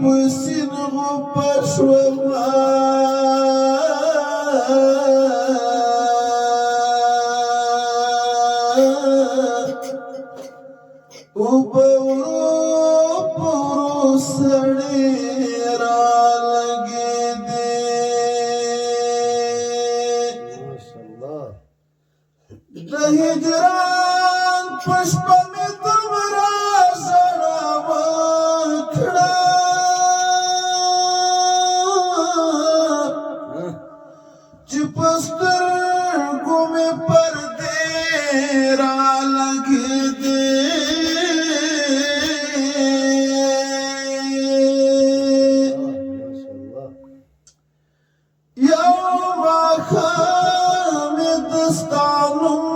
پسین غو پشوما او بورو پورو سڑی را لگی دے د هجران پشپ می تمرا زړه وکړه چې پسترګو می پردې را لګې دې یو ماښام مې دستا نوم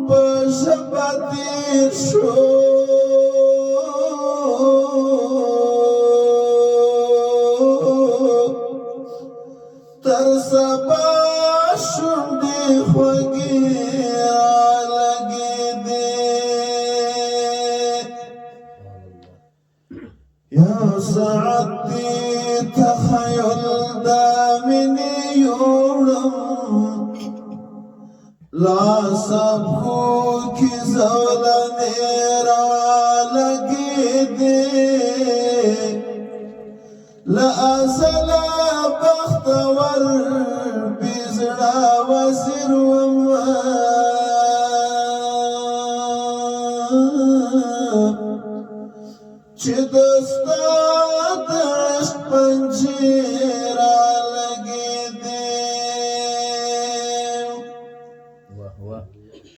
په ژبه تېر شو تر سبا شونډې خوږې رالګېدې یو ساعت دې تخیل د مینې یوړم لا سبخو کی زولنې رالګېدې له ازله بختور بې زړه وزیر ومه چې د ستا د عشق پنجې